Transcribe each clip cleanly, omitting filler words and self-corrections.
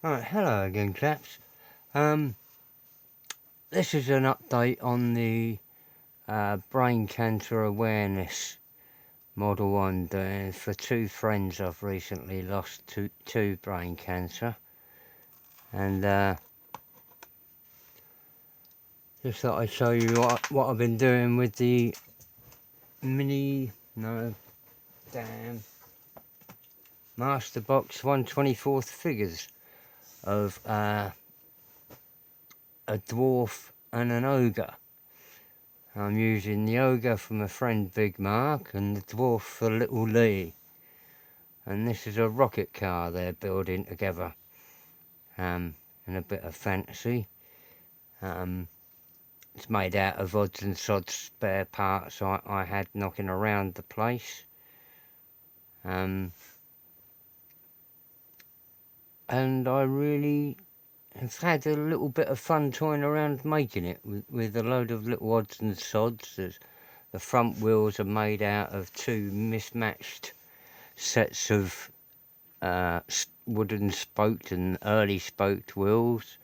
Right, hello again, chaps. This is an update on the brain cancer awareness model I'm doing for two friends I've recently lost to brain cancer, and just thought I'd show you what I've been doing with the Masterbox 1/24 figures of a dwarf and an ogre. I'm using the ogre for my friend Big Mark and the dwarf for Little Lee. And this is a rocket car they're building together, and a bit of fantasy. It's made out of odds and sods spare parts I had knocking around the place. And I really have had a little bit of fun toying around making it with a load of little odds and sods. The front wheels are made out of two mismatched sets of wooden spoked and early spoked wheels.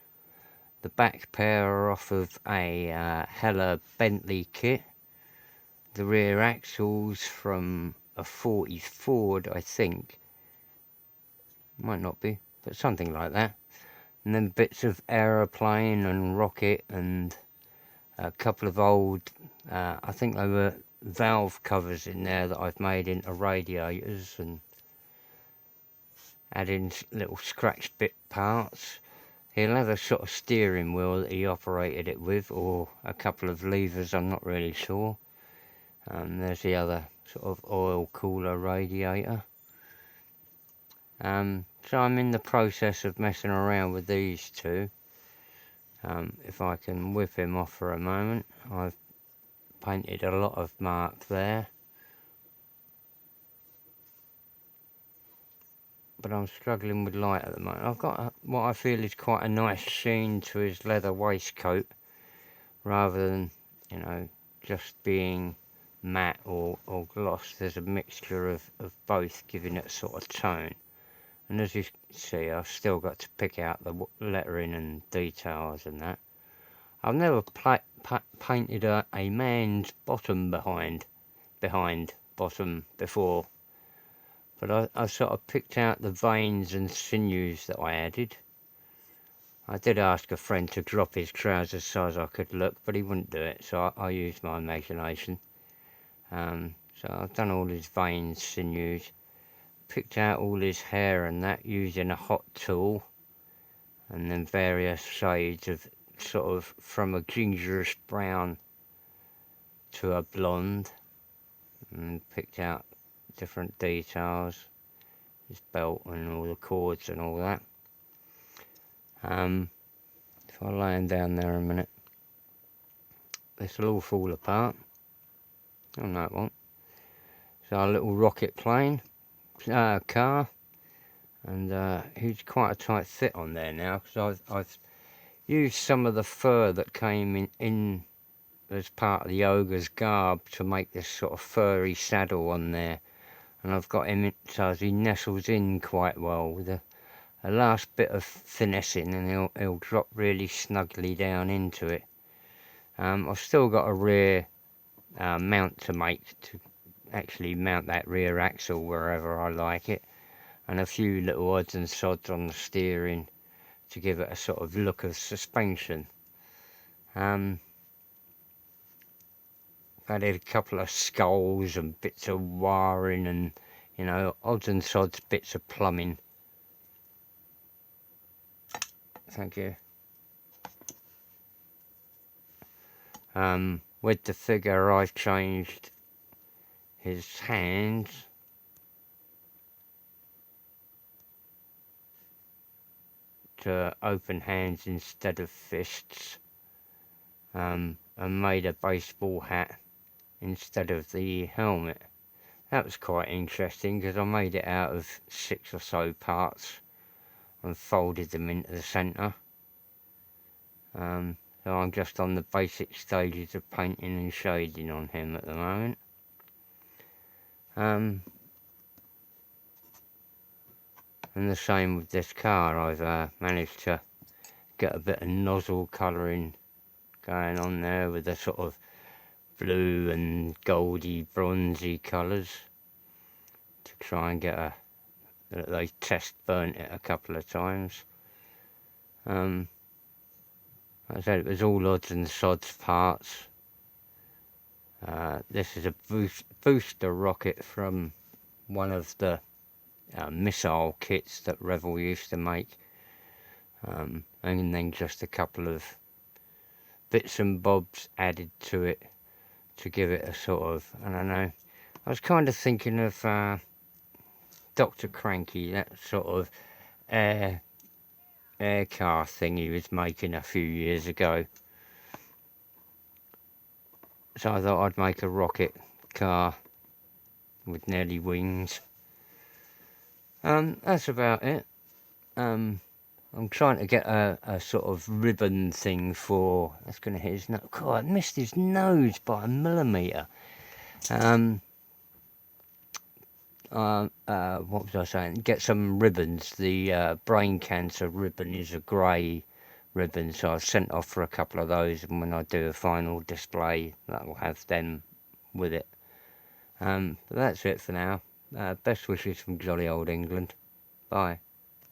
The back pair are off of a Hella Bentley kit. The rear axles from a 40 Ford, I think. Might not be, but something like that. And then bits of aeroplane and rocket and a couple of old, I think they were valve covers in there that I've made into radiators, and adding little scratch bit parts. He'll have a sort of steering wheel that he operated it with, or a couple of levers, I'm not really sure. There's the other sort of oil cooler radiator. So I'm in the process of messing around with these two. If I can whip him off for a moment. I've painted a lot of Mark there, but I'm struggling with light at the moment. I've got what I feel is quite a nice sheen to his leather waistcoat, rather than, just being matte or gloss. There's a mixture of both, giving it a sort of tone. And as you see, I've still got to pick out the lettering and details and that. I've never painted a man's bottom behind bottom before, but I sort of picked out the veins and sinews that I added. I did ask a friend to drop his trousers size I could look, but he wouldn't do it, so I used my imagination. So I've done all his veins, sinews, picked out all his hair and that using a hot tool, and then various shades of sort of from a gingerish brown to a blonde, and picked out different details, his belt and all the cords and all that. If I lay him down there a minute, this will all fall apart. Oh no, it won't. So a little rocket plane car, and he's quite a tight fit on there now, because I've used some of the fur that came in as part of the ogre's garb to make this sort of furry saddle on there, and I've got him so he nestles in quite well with a last bit of finessing, and he'll drop really snugly down into it. I've still got a rear mount to make to actually mount that rear axle wherever I like it, and a few little odds and sods on the steering to give it a sort of look of suspension. I've added a couple of skulls and bits of wiring and, odds and sods bits of plumbing. Thank you. With the figure, I've changed his hands to open hands instead of fists, and made a baseball hat instead of the helmet. That was quite interesting, because I made it out of 6 or so parts and folded them into the centre. So I'm just on the basic stages of painting and shading on him at the moment. And the same with this car. I've managed to get a bit of nozzle colouring going on there with the sort of blue and goldy bronzy colours to try and get they test burnt it a couple of times. Like I said, it was all odds and sods parts. This is a booster rocket from one of the missile kits that Revell used to make, and then just a couple of bits and bobs added to it to give it a sort of, I don't know, I was kind of thinking of Dr. Cranky, that sort of air car thing he was making a few years ago. So I thought I'd make a rocket car with nearly wings. That's about it. I'm trying to get a sort of ribbon thing for, that's going to hit his nose. God, I missed his nose by a millimetre. What was I saying? Get some ribbons. The brain cancer ribbon is a grey ribbon, so I've sent off for a couple of those, and when I do a final display, that will have them with it. But that's it for now. Best wishes from jolly old England. Bye.